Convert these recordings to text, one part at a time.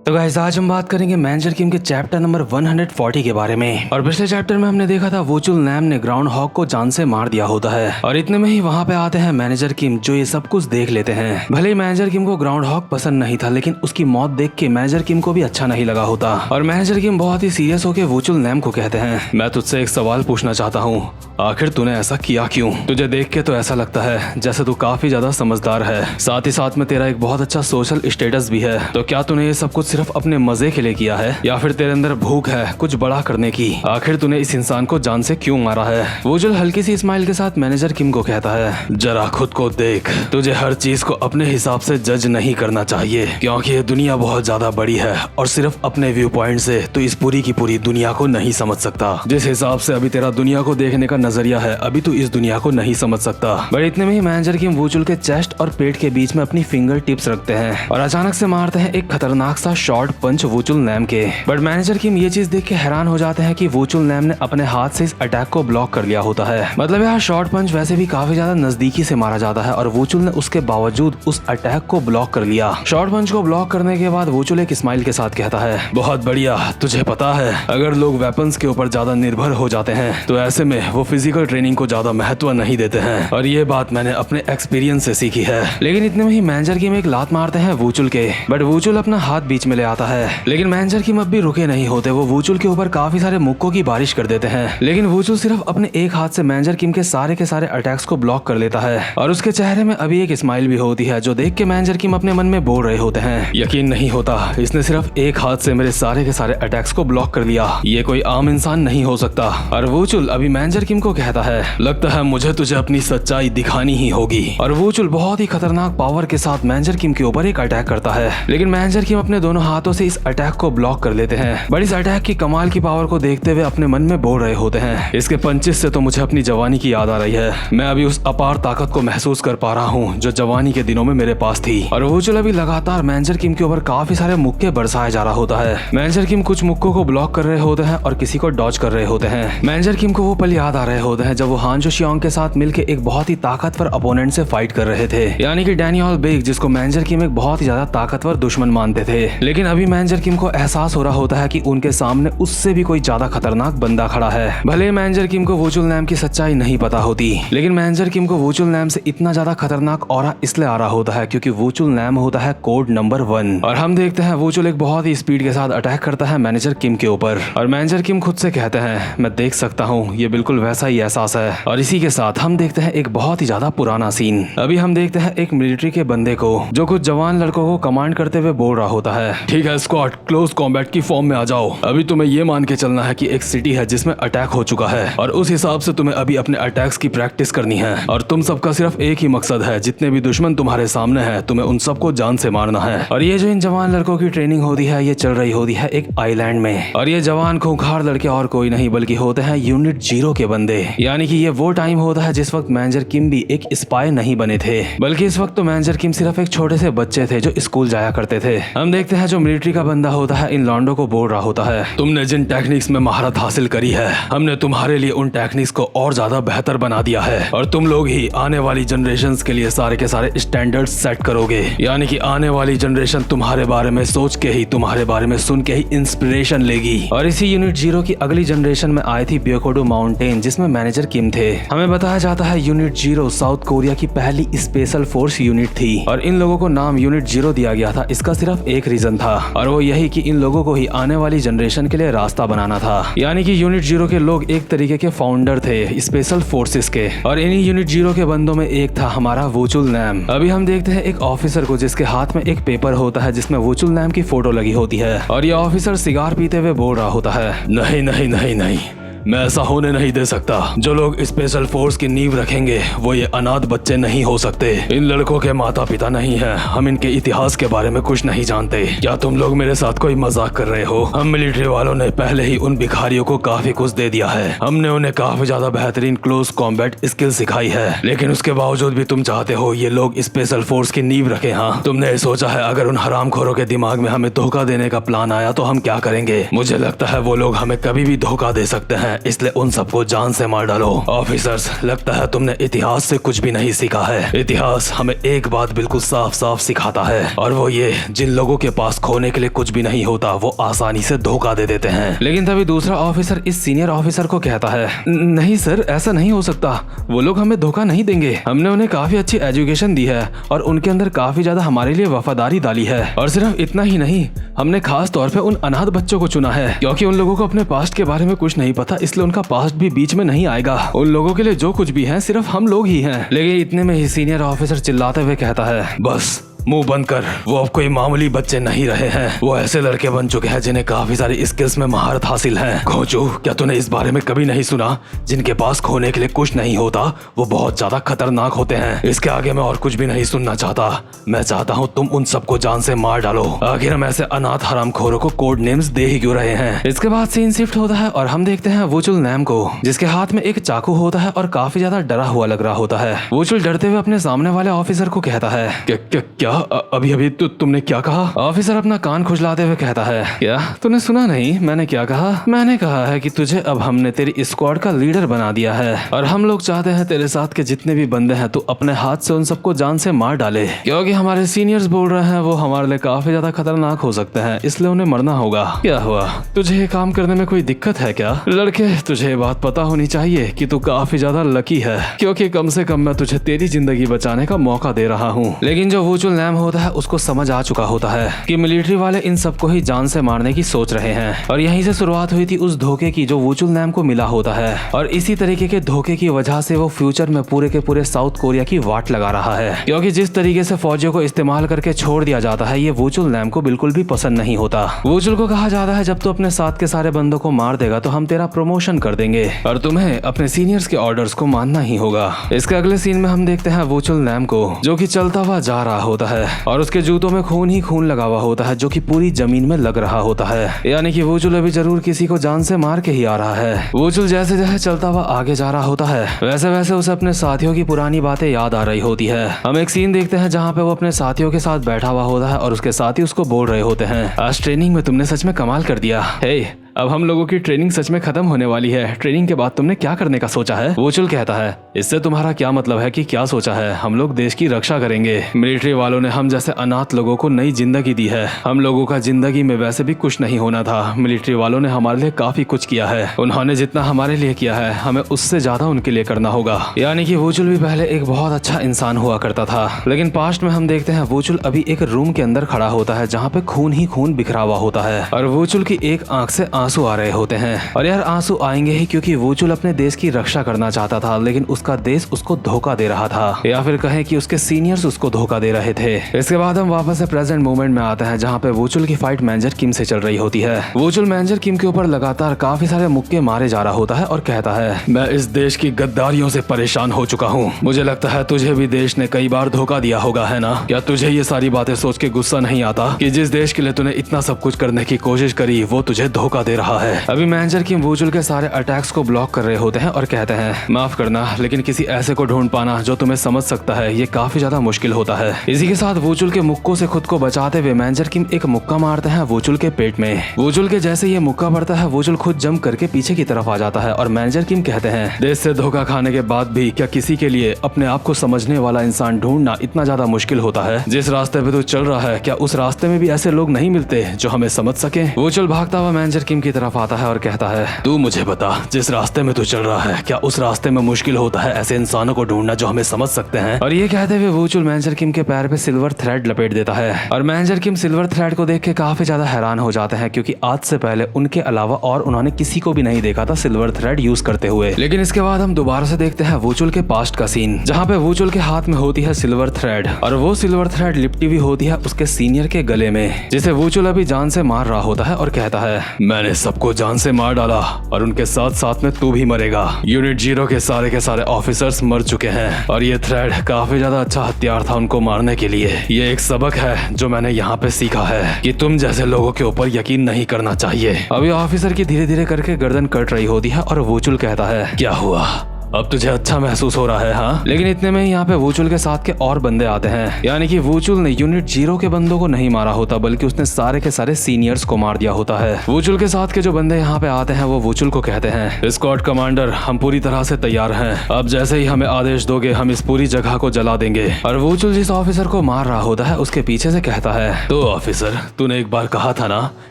तो गाइस आज हम बात करेंगे मैनेजर किम के चैप्टर नंबर 140 के बारे में। और पिछले चैप्टर में हमने देखा था वुचुल नैम ने ग्राउंड हॉक को जान से मार दिया होता है और इतने में ही वहाँ पे आते हैं मैनेजर किम जो ये सब कुछ देख लेते हैं। भले ही मैनेजर किम को ग्राउंड हॉक पसंद नहीं था लेकिन उसकी मौत देख के मैनेजर किम को भी अच्छा नहीं लगा होता और मैनेजर किम बहुत ही सीरियस होकर वुचुल नैम को कहते हैं, मैं तुझसे एक सवाल पूछना चाहता हूँ, आखिर तूने ऐसा किया क्यों? तुझे देख के तो ऐसा लगता है जैसे तू काफी ज्यादा समझदार है, साथ ही साथ में तेरा एक बहुत अच्छा सोशल स्टेटस भी है, तो क्या तूने ये सब कुछ सिर्फ अपने मजे के लिए किया है या फिर तेरे अंदर भूख है कुछ बड़ा करने की? आखिर तूने इस इंसान को जान से क्यों मारा है? वुचुल हल्की सी स्माइल के साथ मैनेजर किम को कहता है, जरा खुद को देख, तुझे हर चीज को अपने हिसाब से जज नहीं करना चाहिए क्योंकि ये दुनिया बहुत ज्यादा बड़ी है और सिर्फ अपने व्यू पॉइंट से तू इस पूरी की पूरी दुनिया को नहीं समझ सकता। जिस हिसाब से अभी तेरा दुनिया को देखने का नजरिया है अभी तू इस दुनिया को नहीं समझ सकता। बट इतने में ही मैनेजर किम वुचुल के चेस्ट और पेट के बीच में अपनी फिंगर टिप्स रखते हैं और अचानक से मारते हैं एक खतरनाक सा शॉर्ट पंच वुचुल नैम के। बट मैनेजर किम ये चीज देख के हैरान हो जाते हैं कि वुचुल नैम ने अपने हाथ से इस अटैक को ब्लॉक कर लिया होता है। मतलब यहाँ शॉर्ट पंच वैसे भी काफी ज्यादा नजदीकी से मारा जाता है और वुचुल ने उसके बावजूद उस अटैक को ब्लॉक कर लिया। शॉर्ट पंच को ब्लॉक करने के बाद वुचुल एक स्माइल के साथ कहता है, बहुत बढ़िया, तुझे पता है अगर लोग वेपन्स के ऊपर ज्यादा निर्भर हो जाते हैं तो ऐसे में वो फिजिकल ट्रेनिंग को ज्यादा महत्व नहीं देते हैं और ये बात मैंने अपने एक्सपीरियंस से सीखी है। लेकिन इतने में ही मैनेजर किम एक लात मारते हैं वुचुल के, बट वुचुल अपना हाथ बीच में ले आता है। लेकिन मैनेजर किम अब भी रुके नहीं होते, वो वुचुल के ऊपर काफी सारे मुक्कों की बारिश कर देते हैं। लेकिन वुचुल सिर्फ अपने एक हाथ से मैनेजर किम के सारे अटैक्स को ब्लॉक कर लेता है और उसके चेहरे में अभी एक स्माइल भी होती है जो देख के मैनेजर किम अपने मन में बोल रहे होते हैं, यकीन नहीं होता, इसने सिर्फ एक हाथ से मेरे सारे के सारे अटैक्स को ब्लॉक कर दिया, ये कोई आम इंसान नहीं हो सकता। और वुचुल अभी मैनेजर किम को कहता है, लगता है मुझे तुझे अपनी सच्चाई दिखानी ही होगी। और वुचुल बहुत ही खतरनाक पावर के साथ मैनेजर किम के ऊपर एक अटैक करता है लेकिन मैनेजर किम अपने दोनों हाथों से इस अटैक को ब्लॉक कर लेते हैं। बट इस अटैक की कमाल की पावर को देखते हुए अपने मन में बोल रहे होते हैं, इसके पंचेस से तो मुझे अपनी जवानी की याद आ रही है, मैं अभी उस अपार ताकत को महसूस कर पा रहा हूँ जो जवानी के दिनों में मेरे पास थी। और वुचुल अभी लगातार मैनेजर किम के ऊपर काफी सारे मुक्के बरसाए जा रहा होता है। मैनेजर किम कुछ मुक्कों को ब्लॉक कर रहे होते हैं और किसी को डॉज कर रहे होते हैं। मैनेजर किम को वो पल याद आ रहे होते हैं जब वो हान जोशियांग के साथ मिलकर एक बहुत ही ताकतवर अपोनेंट से फाइट कर रहे थे, यानी कि डैनियल बेग, जिसको मैनेजर किम एक बहुत ही ज्यादा ताकतवर दुश्मन मानते थे। लेकिन अभी मैनेजर किम को एहसास हो रहा होता है कि उनके सामने उससे भी कोई ज्यादा खतरनाक बंदा खड़ा है। भले मैनेजर किम को वुचुल नैम की सच्चाई नहीं पता होती लेकिन मैनेजर किम को वुचुल नैम से इतना ज्यादा खतरनाक ऑरा इसलिए आ रहा होता है क्योंकि वुचुल नैम होता है कोड नंबर 1। और हम देखते हैं वुचुल एक बहुत ही स्पीड के साथ अटैक करता है मैनेजर किम के ऊपर और मैनेजर किम खुद से कहते हैं, मैं देख सकता हूँ, ये बिल्कुल वैसा ही एहसास है। और इसी के साथ हम देखते हैं एक बहुत ही ज्यादा पुराना सीन। अभी हम देखते हैं एक मिलिट्री के बंदे को जो कुछ जवान लड़कों को कमांड करते हुए बोल रहा होता है, ठीक है स्क्वाड, क्लोज कॉम्बैट की फॉर्म में आ जाओ। अभी तुम्हें ये मान के चलना है कि एक सिटी है जिसमें अटैक हो चुका है और उस हिसाब से तुम्हें अभी अपने अटैक्स की प्रैक्टिस करनी है और तुम सबका सिर्फ एक ही मकसद है, जितने भी दुश्मन तुम्हारे सामने हैं तुम्हें उन सबको जान से मारना है। और ये जो इन जवान लड़कों की ट्रेनिंग होती है ये चल रही होती है एक आइलैंड में और ये जवान खूंखार लड़के और कोई नहीं बल्कि होते हैं यूनिट 0 के बंदे, यानी कि ये वो टाइम होता है जिस वक्त मैनेजर किम भी एक स्पाई नहीं बने थे बल्कि इस वक्त तो मैनेजर किम सिर्फ एक छोटे से बच्चे थे जो स्कूल जाया करते थे। हम देखते हैं जो मिलिट्री का बंदा होता है इन लॉन्डो को बोल रहा होता है, तुमने जिन टेक्निक्स में महारत हासिल करी है हमने तुम्हारे लिए उन टेक्निक्स को और ज्यादा बेहतर बना दिया है और तुम लोग ही आने वाली जनरेशन के लिए सारे के सारे स्टैंडर्ड्स सेट करोगे, यानी कि आने वाली जनरेशन तुम्हारे बारे में सोच के ही, तुम्हारे बारे में सुन के ही इंस्पिरेशन लेगी। और इसी यूनिट 0 की अगली जनरेशन में आई थी ब्योकोडो माउंटेन जिसमें मैनेजर किम थे। हमें बताया जाता है यूनिट 0 साउथ कोरिया की पहली स्पेशल फोर्स यूनिट थी और इन लोगों को नाम यूनिट 0 दिया गया था। इसका सिर्फ एक रीजन था और वो यही कि इन लोगों को ही आने वाली जनरेशन के लिए रास्ता बनाना था, यानी कि यूनिट 0 के लोग एक तरीके के फाउंडर थे स्पेशल फोर्सेस के और इन्हीं यूनिट 0 के बंदों में एक था हमारा वुचुल नैम। अभी हम देखते हैं एक ऑफिसर को जिसके हाथ में एक पेपर होता है जिसमें वुचुल नैम की फोटो लगी होती है और ये ऑफिसर सिगार पीते हुए बोल रहा होता है, नहीं नहीं नहीं नहीं, मैं ऐसा होने नहीं दे सकता। जो लोग स्पेशल फोर्स की नींव रखेंगे वो ये अनाथ बच्चे नहीं हो सकते। इन लड़कों के माता पिता नहीं हैं, हम इनके इतिहास के बारे में कुछ नहीं जानते। क्या तुम लोग मेरे साथ कोई मजाक कर रहे हो? हम मिलिट्री वालों ने पहले ही उन भिखारियों को काफी कुछ दे दिया है। हमने उन्हें काफी ज्यादा बेहतरीन क्लोज कॉम्बैट स्किल सिखाई है, लेकिन उसके बावजूद भी तुम चाहते हो ये लोग स्पेशल फोर्स की नींव रखे। हाँ, तुमने सोचा है अगर उन हरामखोरों के दिमाग में हमें धोखा देने का प्लान आया तो हम क्या करेंगे? मुझे लगता है वो लोग हमें कभी भी धोखा दे सकते हैं। हैं, इसलिए उन सबको जान से मार डालो। ऑफिसर्स, लगता है तुमने इतिहास से कुछ भी नहीं सीखा है। इतिहास हमें एक बात बिल्कुल साफ साफ सिखाता है, और वो ये, जिन लोगों के पास खोने के लिए कुछ भी नहीं होता वो आसानी से धोखा दे देते हैं। लेकिन तभी दूसरा ऑफिसर इस सीनियर ऑफिसर को कहता है, नहीं सर, ऐसा नहीं हो सकता, वो लोग हमें धोखा नहीं देंगे। हमने उन्हें काफी अच्छी एजुकेशन दी है और उनके अंदर काफी ज्यादा हमारे लिए वफादारी डाली है। और सिर्फ इतना ही नहीं, हमने खास तौर पे उन अनाथ बच्चों को चुना है क्योंकि उन लोगों को अपने पास्ट के बारे में कुछ नहीं पता, इसलिए उनका पास्ट भी बीच में नहीं आएगा। उन लोगों के लिए जो कुछ भी है सिर्फ हम लोग ही हैं। लेकिन इतने में ही सीनियर ऑफिसर चिल्लाते हुए कहता है, बस मुंह बंद कर, वो अब कोई मामूली बच्चे नहीं रहे हैं, वो ऐसे लड़के बन चुके हैं जिन्हें काफी सारी स्किल्स में महारत हासिल है। खोचू, क्या तूने इस बारे में कभी नहीं सुना? जिनके पास खोने के लिए कुछ नहीं होता वो बहुत ज्यादा खतरनाक होते हैं। इसके आगे मैं और कुछ भी नहीं सुनना चाहता। मैं चाहता हूँ तुम उन सबको जान से मार डालो। आखिर हम ऐसे अनाथ हरामखोरों को कोड नेम्स दे ही क्यों रहे हैं? इसके बाद सीन शिफ्ट होता है और हम देखते हैं वुचुल नैम को, जिसके हाथ में एक चाकू होता है और काफी ज्यादा डरा हुआ लग रहा होता है। वुचुल डरते हुए अपने सामने वाले ऑफिसर को कहता है, क्या अभी अभी तुमने क्या कहा? ऑफिसर अपना कान खुजलाते हुए कहता है, क्या तूने सुना नहीं मैंने क्या कहा? मैंने कहा है कि तुझे अब हमने तेरी स्क्वाड का लीडर बना दिया है और हम लोग चाहते हैं तेरे साथ के जितने भी बंदे हैं तू अपने हाथ से उन सबको जान से मार डाले, क्योंकि हमारे सीनियर्स बोल रहे हैं वो हमारे लिए काफी ज्यादा खतरनाक हो सकते हैं, इसलिए उन्हें मरना होगा। क्या हुआ, तुझे ये काम करने में कोई दिक्कत है क्या? लड़के, तुझे ये बात पता होनी चाहिए कि तू काफी ज्यादा लकी है, क्योंकि कम से कम मैं तुझे तेरी जिंदगी बचाने का मौका दे रहा हूँ। लेकिन जो वुचुल नैम होता है उसको समझ आ चुका होता है कि मिलिट्री वाले इन सबको ही जान से मारने की सोच रहे हैं, और यहीं से शुरुआत हुई थी उस धोखे की जो वुचुल नैम को मिला होता है। और इसी तरीके के धोखे की वजह से वो फ्यूचर में पूरे के पूरे साउथ कोरिया की वाट लगा रहा है, क्योंकि जिस तरीके से फौजियों को इस्तेमाल करके छोड़ दिया जाता है ये वुचुल नैम को बिल्कुल भी पसंद नहीं होता। वुचुल को कहा जाता है, जब तू अपने साथ के सारे बंदों को मार देगा तो हम तेरा प्रमोशन कर देंगे और तुम्हें अपने सीनियर्स के ऑर्डर्स को मानना ही होगा। इसके अगले सीन में हम देखते हैं वुचुल नैम को जो कि चलता हुआ जा रहा होता है और उसके जूतों में खून ही खून लगा हुआ होता है जो कि पूरी जमीन में लग रहा होता है, यानी कि वुचुल अभी जरूर किसी को जान से मार के ही आ रहा है। वुचुल जैसे जैसे चलता हुआ आगे जा रहा होता है वैसे वैसे उसे अपने साथियों की पुरानी बातें याद आ रही होती है। हम एक सीन देखते हैं जहाँ पे वो अपने साथियों के साथ बैठा हुआ होता है और उसके साथी उसको बोल रहे होते हैं, आज ट्रेनिंग में तुमने सच में कमाल कर दिया। हे, अब हम लोगों की ट्रेनिंग सच में खत्म होने वाली है, ट्रेनिंग के बाद तुमने क्या करने का सोचा है? वुचुल कहता है, इससे तुम्हारा क्या मतलब है कि क्या सोचा है? हम लोग देश की रक्षा करेंगे। मिलिट्री वालों ने हम जैसे अनाथ लोगों को नई जिंदगी दी है। हम लोगों का जिंदगी में वैसे भी कुछ नहीं होना था। मिलिट्री वालों ने हमारे लिए काफी कुछ किया है। उन्होंने जितना हमारे लिए किया है हमें उससे ज्यादा उनके लिए करना होगा। यानी कि वुचुल भी पहले एक बहुत अच्छा इंसान हुआ करता था, लेकिन पास्ट में हम देखते हैं वुचुल अभी एक रूम के अंदर खड़ा होता है जहाँ पे खून ही खून बिखरा हुआ होता है और वुचुल की एक आंख से आंसू आ रहे होते हैं। और यार आंसू आएंगे ही क्योंकि वुचुल अपने देश की रक्षा करना चाहता था, लेकिन उसका देश उसको धोखा दे रहा था, या फिर कहें कि उसके सीनियर्स उसको धोखा दे रहे थे। इसके बाद हम वापस से प्रेजेंट मोमेंट में आते हैं जहाँ पे वुचुल की फाइट मैनेजर किम से चल रही होती है। वुचुल मैनेजर किम के ऊपर लगातार काफी सारे मुक्के मारे जा रहा होता है और कहता है, मैं इस देश की गद्दारियों से परेशान हो चुका हूँ। मुझे लगता है तुझे भी देश ने कई बार धोखा दिया होगा, है ना? क्या तुझे ये सारी बातें सोच के गुस्सा नहीं आता कि जिस देश के लिए तूने इतना सब कुछ करने की कोशिश करी वो तुझे धोखा दे रहा है? अभी मैनेजर किम वुचुल के सारे अटैक्स को ब्लॉक कर रहे होते हैं और कहते हैं, माफ करना, लेकिन किसी ऐसे को ढूंढ पाना जो तुम्हें समझ सकता है ये काफी ज्यादा मुश्किल होता है। इसी के साथ वुचुल के मुक्कों से खुद को बचाते हुए मैनेजर किम एक मुक्का मारते हैं वुचुल के पेट में। वुचुल के जैसे ये मुक्का पड़ता है वुचुल खुद जंप करके पीछे की तरफ आ जाता है और मैनेजर किम कहते हैं, देश से धोखा खाने के बाद भी क्या किसी के लिए अपने आप को समझने वाला इंसान ढूंढना इतना ज्यादा मुश्किल होता है? जिस रास्ते पे तू चल रहा है क्या उस रास्ते में भी ऐसे लोग नहीं मिलते जो हमें समझ सके? वुचुल भागता हुआ मैनेजर किम की तरफ आता है और कहता है, तू मुझे बता, जिस रास्ते में तू चल रहा है क्या उस रास्ते में मुश्किल होता है ऐसे इंसानों को ढूंढना जो हमें समझ सकते हैं? और ये कहते हुए वुचुल मैनेजर किम के पैर पे सिल्वर थ्रेड लपेट देता है और मैनेजर किम सिल्वर थ्रेड को देख के काफी ज्यादा हैरान हो जाते हैं, क्योंकि आज से पहले उनके अलावा और उन्होंने किसी को भी नहीं देखा था सिल्वर थ्रेड यूज करते हुए। लेकिन इसके बाद हम दोबारा से देखते हैं वुचुल के पास्ट का सीन जहाँ पे वुचुल के हाथ में होती है सिल्वर थ्रेड और वो सिल्वर थ्रेड लिपटी हुई होती है उसके सीनियर के गले में, जिसे वुचुल अभी जान से मार रहा होता है और कहता है, मैंने सबको जान से मार डाला और उनके साथ साथ में तू भी मरेगा। यूनिट 0 के सारे ऑफिसर्स मर चुके हैं और ये थ्रेड काफी ज्यादा अच्छा हथियार था उनको मारने के लिए। ये एक सबक है जो मैंने यहाँ पे सीखा है कि तुम जैसे लोगों के ऊपर यकीन नहीं करना चाहिए। अभी ऑफिसर की धीरे धीरे करके गर्दन कट रही होती है और वुचुल कहता है, क्या हुआ? अब तुझे अच्छा महसूस हो रहा है हाँ? लेकिन इतने में ही यहाँ पे वूचुल के साथ के और बंदे आते हैं। यानी कि वूचुल ने यूनिट 0 के बंदों को नहीं मारा होता, बल्कि उसने सारे के सारे सीनियर्स को मार दिया होता है। वूचुल के साथ के जो बंदे यहाँ पे आते हैं वो वूचुल को कहते हैं, स्क्वाड कमांडर हम पूरी तरह से तैयार हैं, अब जैसे ही हमें आदेश दोगे हम इस पूरी जगह को जला देंगे। और वूचुल जिस ऑफिसर को मार रहा होता है उसके पीछे से कहता है, तो ऑफिसर तूने एक बार कहा था ना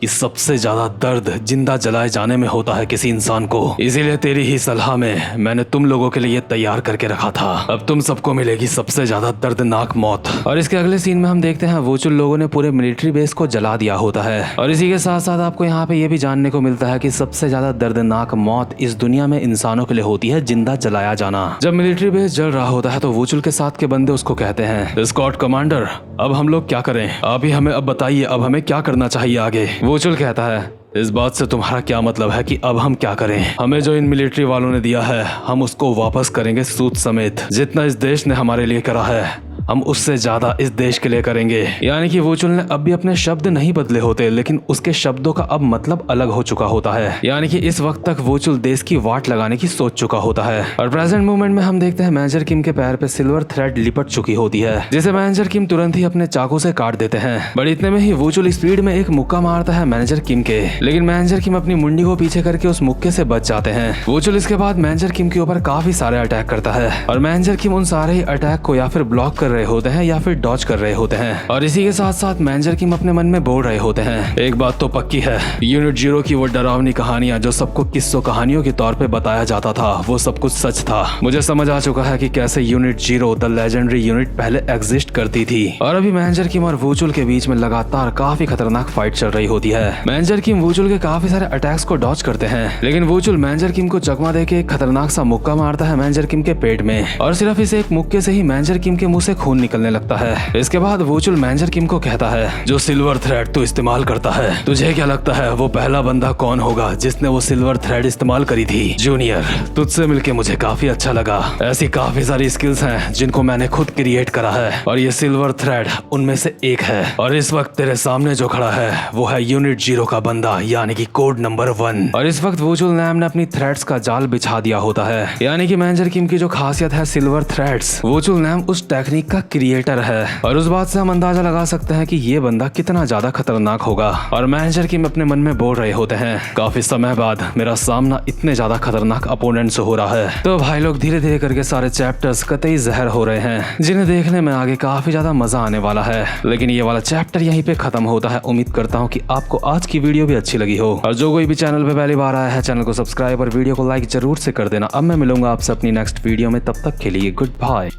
कि सबसे ज्यादा दर्द जिंदा जलाए जाने में होता है किसी इंसान को, इसीलिए तेरी ही सलाह में मैंने तुम लोगों के लिए तैयार करके रखा था। अब तुम सबको मिलेगी सबसे ज्यादा दर्दनाक मौत। और इसके अगले सीन में हम देखते हैं वूचुल लोगों ने पूरे मिलिट्री बेस को जला दिया होता है। और इसी के साथ साथ आपको यहाँ पे ये भी जानने को मिलता है कि सबसे ज्यादा दर्दनाक मौत इस दुनिया में इंसानों के लिए होती है जिंदा जलाया जाना। जब मिलिट्री बेस जल रहा होता है तो वूचुल के साथ के बंदे उसको कहते हैं, स्क्वाड कमांडर अब हम लोग क्या करें, आप ही हमें अब बताइए अब हमें क्या करना चाहिए आगे। वूचुल कहता है, इस बात से तुम्हारा क्या मतलब है कि अब हम क्या करें? हमें जो इन मिलिट्री वालों ने दिया है हम उसको वापस करेंगे सूद समेत। जितना इस देश ने हमारे लिए करा है हम उससे ज्यादा इस देश के लिए करेंगे। यानी कि वूचुल ने अब भी अपने शब्द नहीं बदले होते, लेकिन उसके शब्दों का अब मतलब अलग हो चुका होता है। यानी कि इस वक्त तक वूचुल देश की वाट लगाने की सोच चुका होता है। और प्रेजेंट मोमेंट में हम देखते हैं मैनेजर किम के पैर पे सिल्वर थ्रेड लिपट चुकी होती है, जिसे मैनेजर किम तुरंत ही अपने चाकू से काट देते हैं। बट इतने में ही वूचुल स्पीड में एक मुक्का मारता है मैनेजर किम के, लेकिन मैनेजर किम अपनी मुंडी को पीछे करके उस मुक्के से बच जाते हैं। वूचुल इसके बाद मैनेजर किम के ऊपर काफी सारे अटैक करता है और मैनेजर किम उन सारे ही अटैक को या फिर ब्लॉक कर रहे होते हैं या फिर डॉज कर रहे होते हैं। और इसी के साथ साथ मैनेजर किम अपने मन में बोल रहे होते हैं, एक बात तो पक्की है, यूनिट 0 की वो डरावनी कहानियां जो सबको किस्सों कहानियों के तौर पे बताया जाता था वो सब कुछ सच था। मुझे समझ आ चुका है कि कैसे यूनिट 0 द लेजेंडरी यूनिट पहले एग्जिस्ट करती थी। और अभी मैनेजर किम और वूचुल के बीच में लगातार काफी खतरनाक फाइट चल रही होती है। मैनेजर किम वूचुल के काफी सारे अटैक्स को डॉज करते हैं, लेकिन वूचुल मैनेजर किम को चकमा देके एक खतरनाक सा मुक्का मारता है मैनेजर किम के पेट में। और सिर्फ इस एक मुक्के से ही मैनेजर किम के मुंह से खून निकलने लगता है। इसके बाद वूचुल मैनेजर किम को कहता है, जो सिल्वर थ्रेड तू इस्तेमाल करता है, तुझे क्या लगता है वो पहला बंदा कौन होगा जिसने वो सिल्वर थ्रेड इस्तेमाल करी थी? जूनियर, तुझसे मिलके मुझे काफी अच्छा लगा। ऐसी काफी सारी स्किल्स हैं जिनको मैंने खुद क्रिएट करा है और ये सिल्वर थ्रेड उनमें से एक है। और इस वक्त तेरे सामने जो खड़ा है वो है यूनिट 0 का बंदा, यानी कि कोड नंबर 1। और इस वक्त वूचुल नैम ने अपनी थ्रेड्स का जाल बिछा दिया होता है। यानी कि मैनेजर किम की जो खासियत है सिल्वर थ्रेड्स, वूचुल नैम उस टेक्निक का क्रिएटर है। और उस बात से हम अंदाजा लगा सकते हैं कि ये बंदा कितना ज्यादा खतरनाक होगा। और मैनेजर किम अपने मन में बोल रहे होते हैं, काफी समय बाद मेरा सामना इतने ज्यादा खतरनाक अपोनेंट से हो रहा है। तो भाई लोग धीरे धीरे करके सारे चैप्टर्स कतई जहर हो रहे हैं, जिन्हें देखने में आगे काफी ज्यादा मजा आने वाला है। लेकिन ये वाला चैप्टर यहीं पे खत्म होता है। उम्मीद करता हूँ कि आपको आज की वीडियो भी अच्छी लगी हो। और जो कोई भी चैनल पे पहली बार आया है चैनल को सब्सक्राइब और वीडियो को लाइक जरूर से कर देना। अब मैं मिलूंगा आपसे अपनी नेक्स्ट वीडियो में, तब तक के लिए गुड बाय।